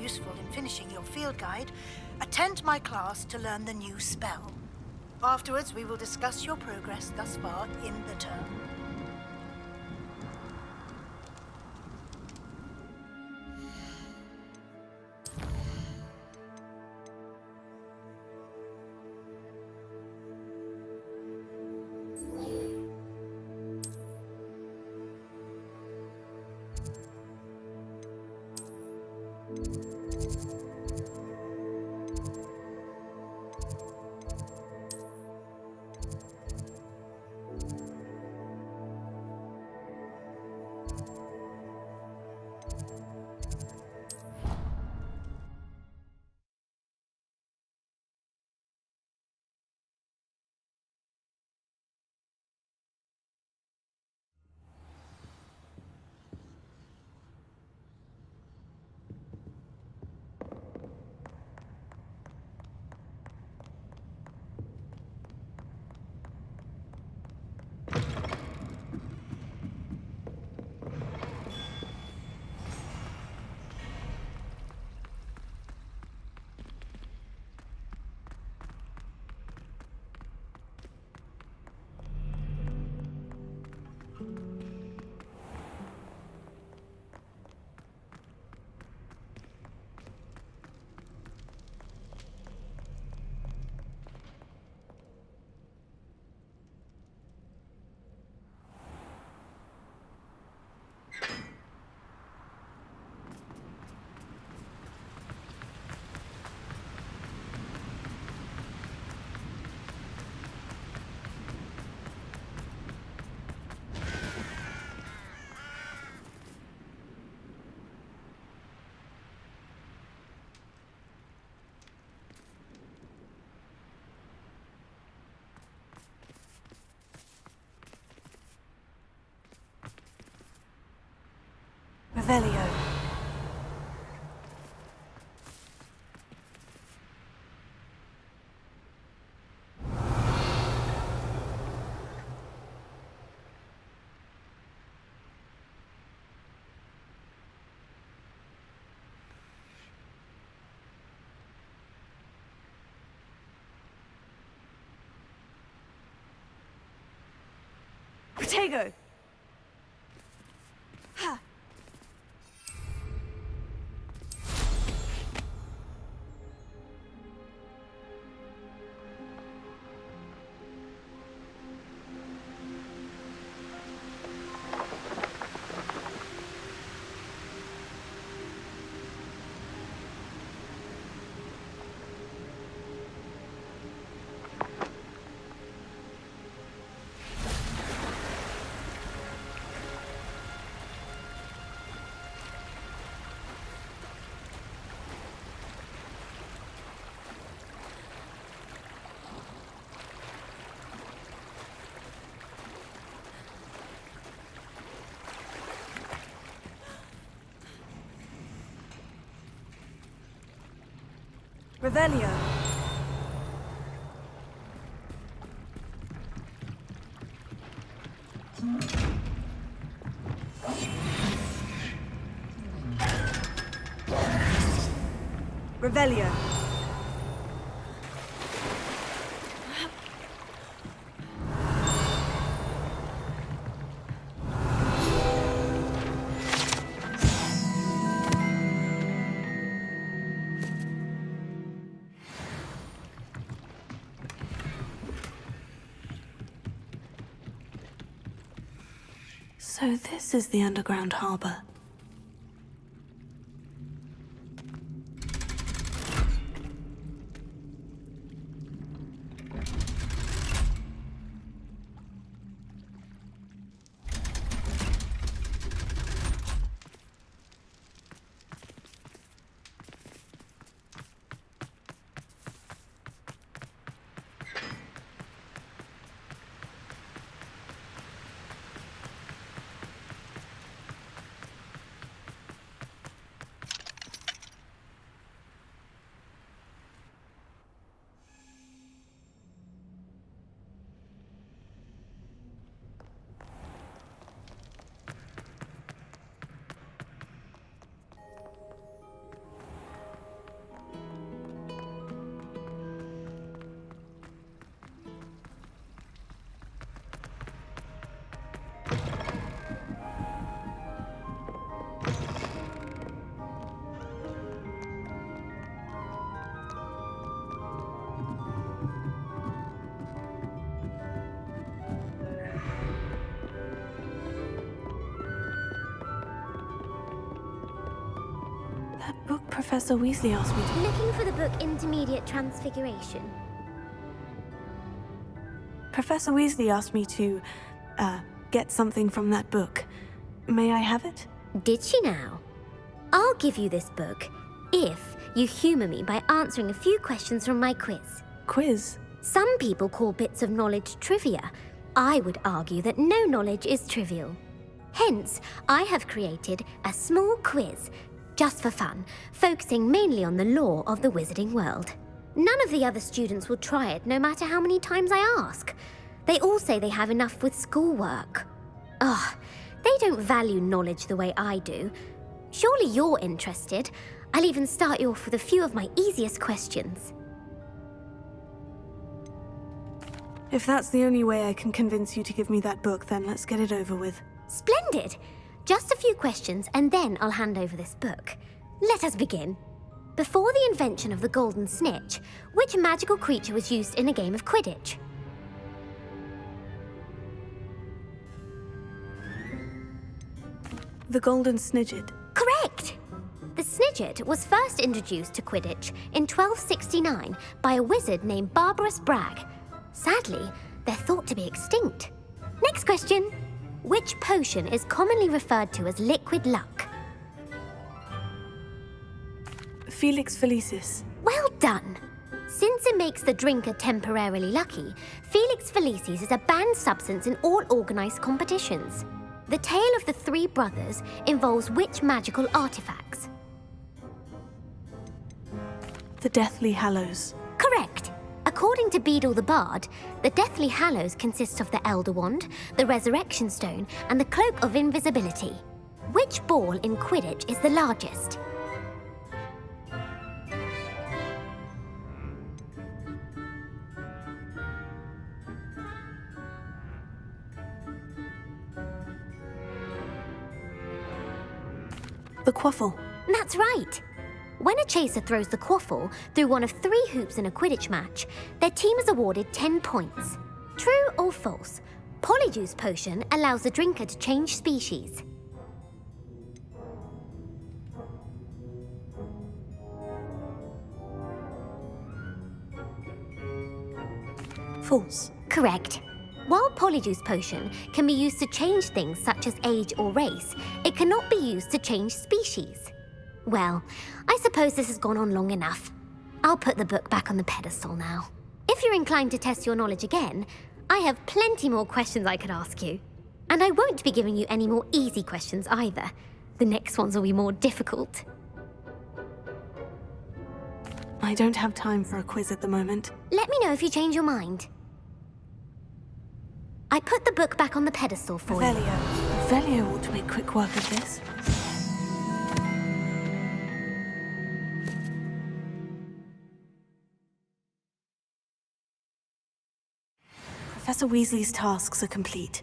useful in finishing your field guide, attend my class to learn the new spell. Afterwards, we will discuss your progress thus far in the term. Revelio. Protego! Ha! Revelio. Revelio. So this is the underground harbor. book Professor Weasley asked me to... Looking for the book Intermediate Transfiguration. Professor Weasley asked me to, get something from that book. May I have it? Did she now? I'll give you this book if you humour me by answering a few questions from my quiz. Quiz? Some people call bits of knowledge trivia. I would argue that no knowledge is trivial. Hence, I have created a small quiz, just for fun, focusing mainly on the lore of the wizarding world. None of the other students will try it, no matter how many times I ask. They all say they have enough with schoolwork. Ugh, they don't value knowledge the way I do. Surely you're interested. I'll even start you off with a few of my easiest questions. If that's the only way I can convince you to give me that book, then let's get it over with. Splendid! Just a few questions and then I'll hand over this book. Let us begin. Before the invention of the golden snitch, which magical creature was used in a game of Quidditch? The golden snidget. Correct! The snidget was first introduced to Quidditch in 1269 by a wizard named Barbarous Bragg. Sadly, they're thought to be extinct. Next question. Which potion is commonly referred to as liquid luck? Felix Felicis. Well done! Since it makes the drinker temporarily lucky, Felix Felicis is a banned substance in all organised competitions. The tale of the three brothers involves which magical artifacts? The Deathly Hallows. Correct! According to Beedle the Bard, the Deathly Hallows consists of the Elder Wand, the Resurrection Stone, and the Cloak of Invisibility. Which ball in Quidditch is the largest? The Quaffle. That's right! When a chaser throws the quaffle through one of 3 hoops in a Quidditch match, their team is awarded 10 points. True or false? Polyjuice Potion allows the drinker to change species. False. Correct. While Polyjuice Potion can be used to change things such as age or race, it cannot be used to change species. Well, I suppose this has gone on long enough. I'll put the book back on the pedestal now. If you're inclined to test your knowledge again, I have plenty more questions I could ask you. And I won't be giving you any more easy questions either. The next ones will be more difficult. I don't have time for a quiz at the moment. Let me know if you change your mind. I put the book back on the pedestal for you. Revelio ought to make quick work of this. Professor Weasley's tasks are complete.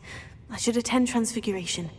I should attend Transfiguration.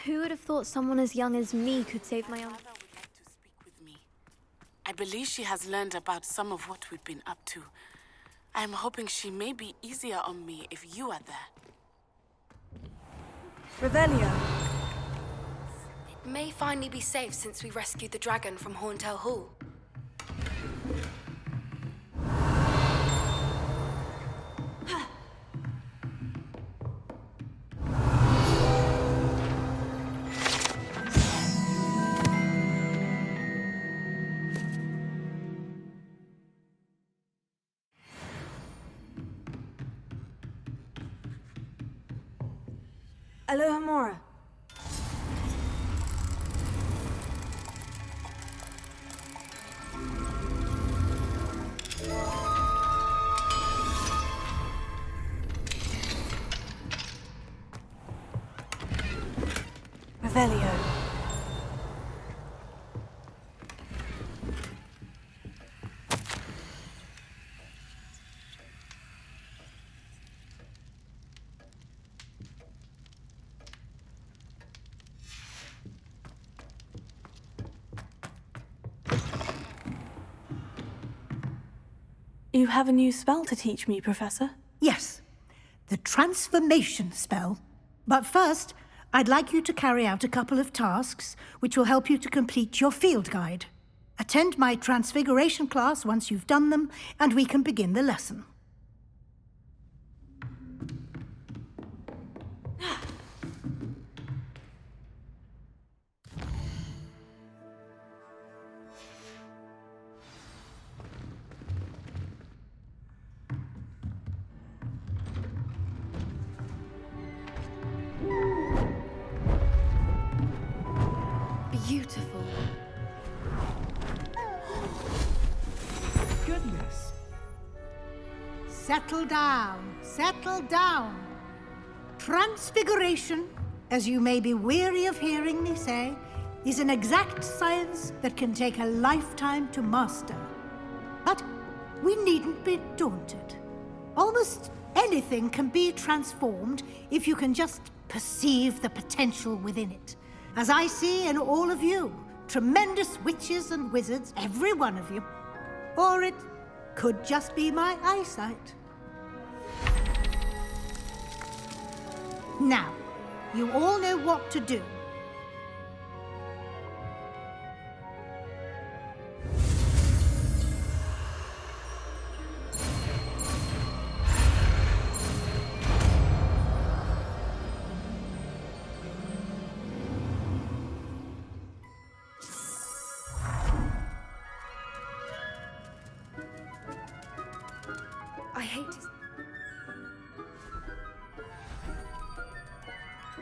Who would have thought someone as young as me could save my own? Mother would like to speak with me. I believe she has learned about some of what we've been up to. I am hoping she may be easier on me if you are there. Revelio. It may finally be safe since we rescued the dragon from Horntail Hall. Alohomora. Revelio. You have a new spell to teach me, Professor? Yes, the transformation spell. But first, I'd like you to carry out a couple of tasks which will help you to complete your field guide. Attend my transfiguration class once you've done them, and we can begin the lesson. Beautiful. Goodness. Settle down, settle down. Transfiguration, as you may be weary of hearing me say, is an exact science that can take a lifetime to master. But we needn't be daunted. Almost anything can be transformed if you can just perceive the potential within it. As I see in all of you, tremendous witches and wizards, every one of you. Or it could just be my eyesight. Now, you all know what to do. I hate to...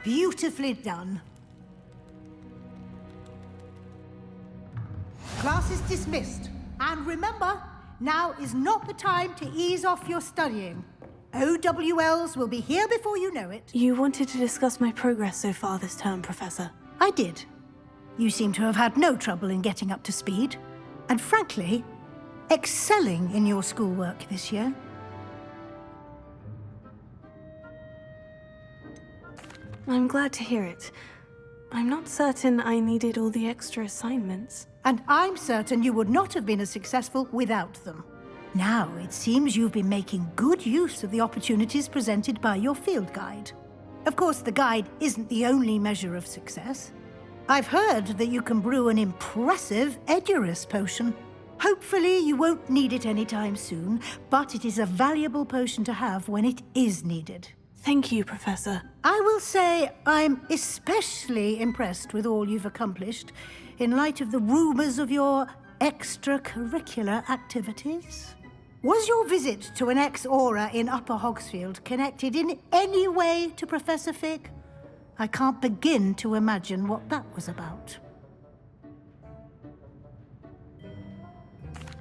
Beautifully done. Class is dismissed. And remember, now is not the time to ease off your studying. OWLs will be here before you know it. You wanted to discuss my progress so far this term, Professor. I did. You seem to have had no trouble in getting up to speed. And frankly, excelling in your schoolwork this year. I'm glad to hear it. I'm not certain I needed all the extra assignments. And I'm certain you would not have been as successful without them. Now, it seems you've been making good use of the opportunities presented by your field guide. Of course, the guide isn't the only measure of success. I've heard that you can brew an impressive Edurus potion. Hopefully, you won't need it anytime soon, but it is a valuable potion to have when it is needed. Thank you, Professor. I will say I'm especially impressed with all you've accomplished in light of the rumors of your extracurricular activities. Was your visit to an ex-aura in Upper Hogsfield connected in any way to Professor Fig? I can't begin to imagine what that was about.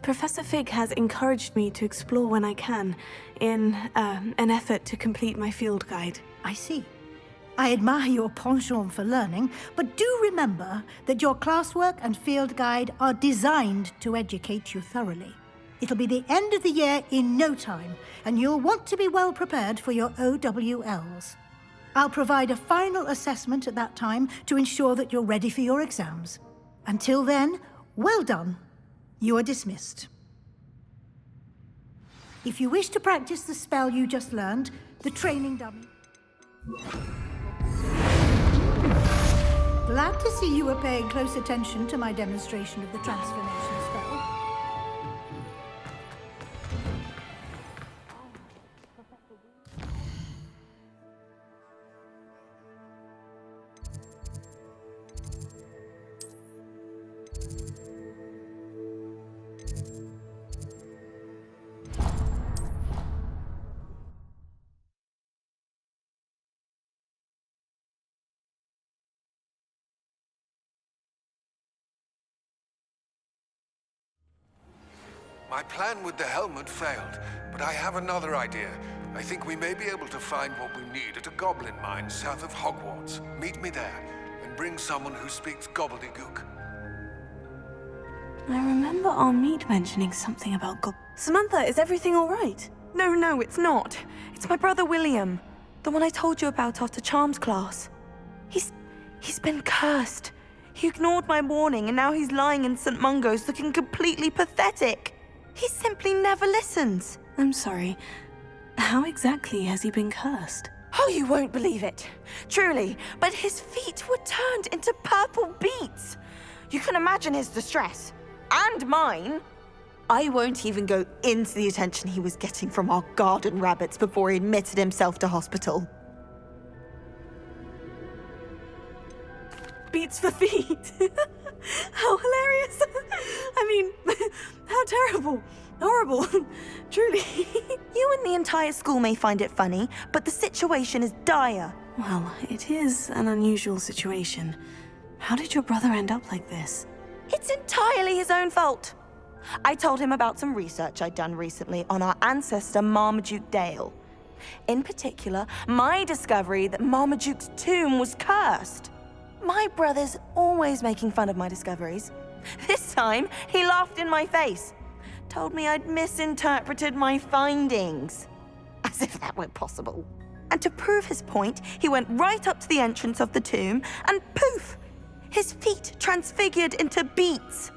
Professor Fig has encouraged me to explore when I can, in an effort to complete my field guide. I see. I admire your penchant for learning, but do remember that your classwork and field guide are designed to educate you thoroughly. It'll be the end of the year in no time, and you'll want to be well prepared for your OWLs. I'll provide a final assessment at that time to ensure that you're ready for your exams. Until then, well done. You are dismissed. If you wish to practice the spell you just learned, the training dummy... Glad to see you were paying close attention to my demonstration of the transformation spell. My plan with the helmet failed, but I have another idea. I think we may be able to find what we need at a goblin mine south of Hogwarts. Meet me there, and bring someone who speaks gobbledygook. I remember our meet mentioning something about Samantha, is everything all right? No, it's not. It's my brother William, the one I told you about after Charms class. He's been cursed. He ignored my warning, and now he's lying in St. Mungo's looking completely pathetic. He simply never listens. I'm sorry. How exactly has he been cursed? Oh, you won't believe it. Truly, but his feet were turned into purple beets. You can imagine his distress. And mine. I won't even go into the attention he was getting from our garden rabbits before he admitted himself to hospital. Beets for feet. How hilarious. I mean, how terrible. Horrible. Truly. You and the entire school may find it funny, but the situation is dire. Well, it is an unusual situation. How did your brother end up like this? It's entirely his own fault. I told him about some research I'd done recently on our ancestor Marmaduke Dale. In particular, my discovery that Marmaduke's tomb was cursed. My brother's always making fun of my discoveries. This time, he laughed in my face. Told me I'd misinterpreted my findings. As if that were possible. And to prove his point, he went right up to the entrance of the tomb and poof! His feet transfigured into beets.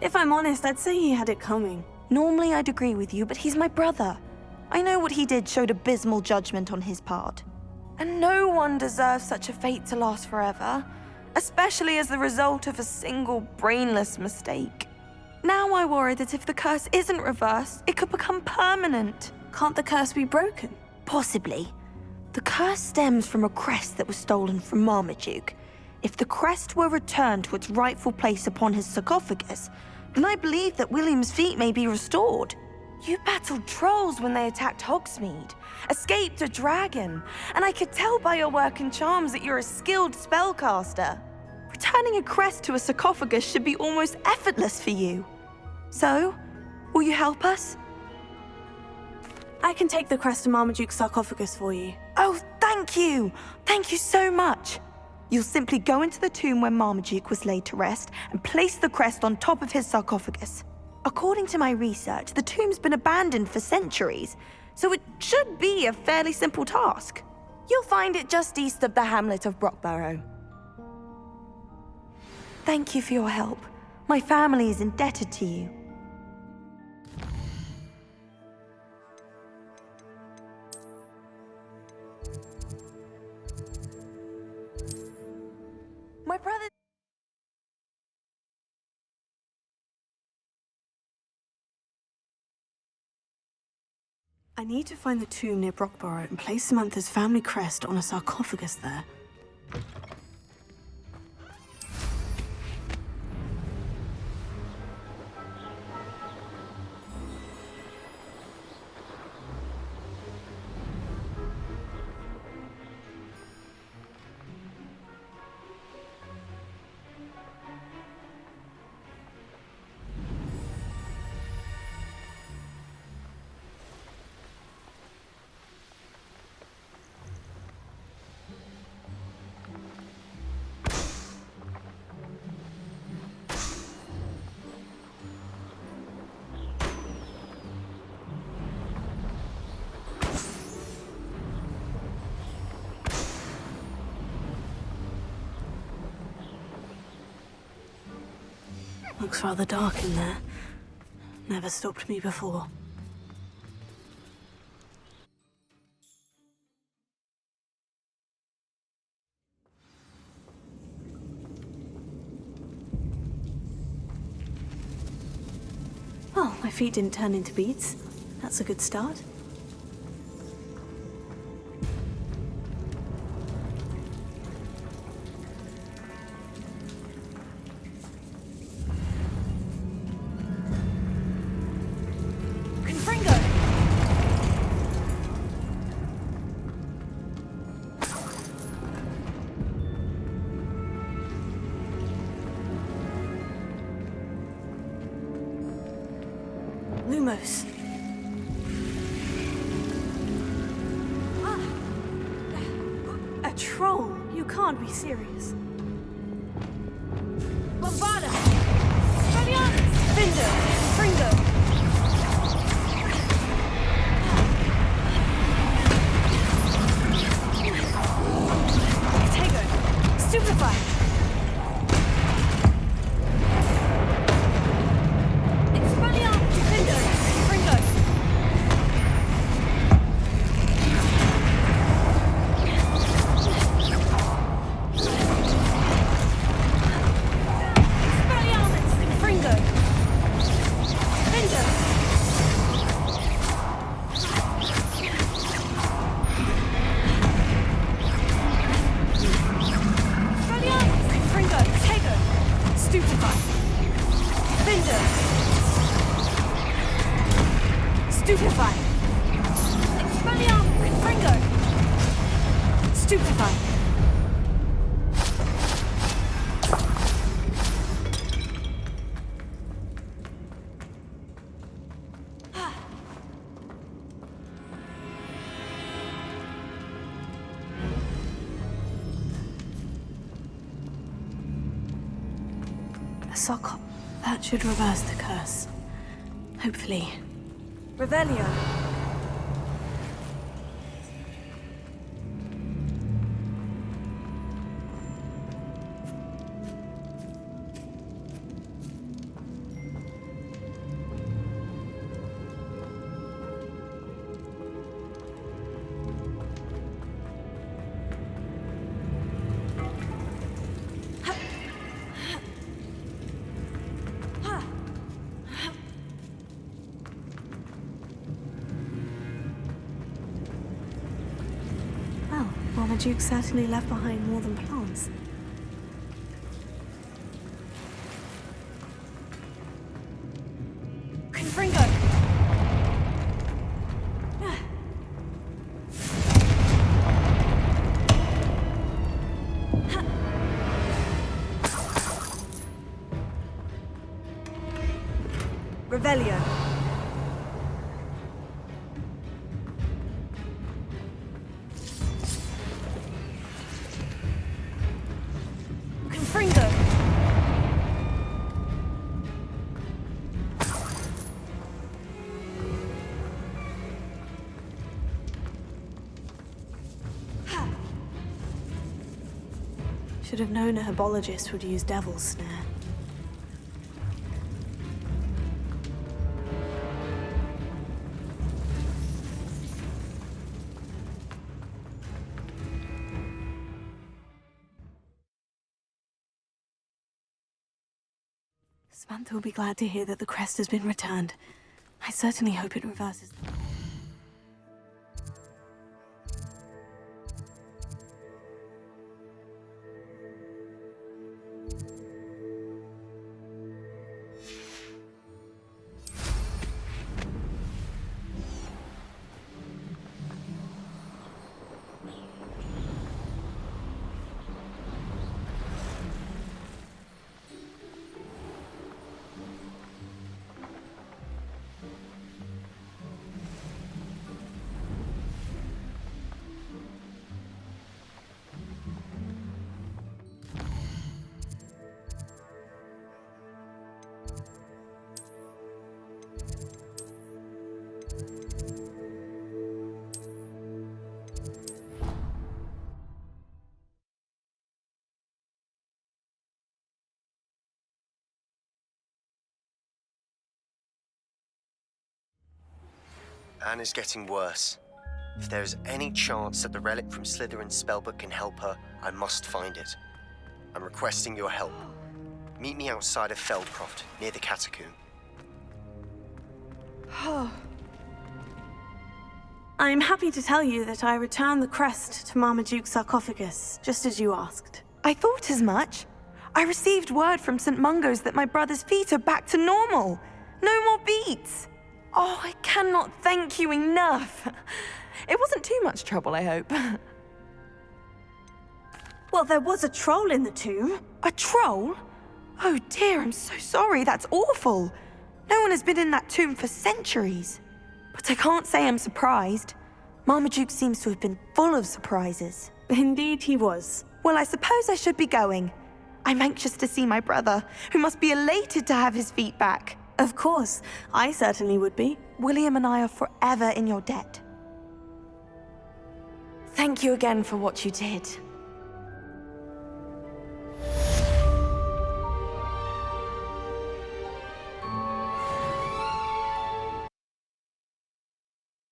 If I'm honest, I'd say he had it coming. Normally I'd agree with you, but he's my brother. I know what he did showed abysmal judgment on his part. And no one deserves such a fate to last forever, especially as the result of a single brainless mistake. Now I worry that if the curse isn't reversed, it could become permanent. Can't the curse be broken? Possibly. The curse stems from a crest that was stolen from Marmaduke. If the crest were returned to its rightful place upon his sarcophagus, then I believe that William's feet may be restored. You battled trolls when they attacked Hogsmeade, escaped a dragon, and I could tell by your work and charms that you're a skilled spellcaster. Returning a crest to a sarcophagus should be almost effortless for you. So, will you help us? I can take the crest to Marmaduke's sarcophagus for you. Oh, thank you! Thank you so much! You'll simply go into the tomb where Marmaduke was laid to rest and place the crest on top of his sarcophagus. According to my research, the tomb's been abandoned for centuries, so it should be a fairly simple task. You'll find it just east of the hamlet of Brockborough. Thank you for your help. My family is indebted to you. My brother... I need to find the tomb near Brockborough and place Samantha's family crest on a sarcophagus there. Looks rather dark in there. Never stopped me before. Well, my feet didn't turn into beets. That's a good start. Lumos. A troll? You can't be serious. Bombada! Expelliarmus! Findo! Fringo! Stupefy! Confringer! Stupefy! Expelliarmus! Confringo! Stupefy! A sock. That should reverse the curse. Hopefully. Revelio! Well, Marmaduke certainly left behind more than plants. Confringo! Revelio! Confringo! Should have known a herbologist would use Devil's Snare. Samantha will be glad to hear that the crest has been returned. I certainly hope it reverses. Anna's getting worse. If there is any chance that the relic from Slytherin's spellbook can help her, I must find it. I'm requesting your help. Meet me outside of Feldcroft, near the catacomb. I'm happy to tell you that I returned the crest to Marmaduke's sarcophagus, just as you asked. I thought as much. I received word from St. Mungo's that my brother's feet are back to normal. No more beets. Oh, I cannot thank you enough. It wasn't too much trouble, I hope. Well, there was a troll in the tomb. A troll? Oh dear, I'm so sorry. That's awful. No one has been in that tomb for centuries. But I can't say I'm surprised. Marmaduke seems to have been full of surprises. Indeed he was. Well, I suppose I should be going. I'm anxious to see my brother, who must be elated to have his feet back. Of course, I certainly would be. William and I are forever in your debt. Thank you again for what you did.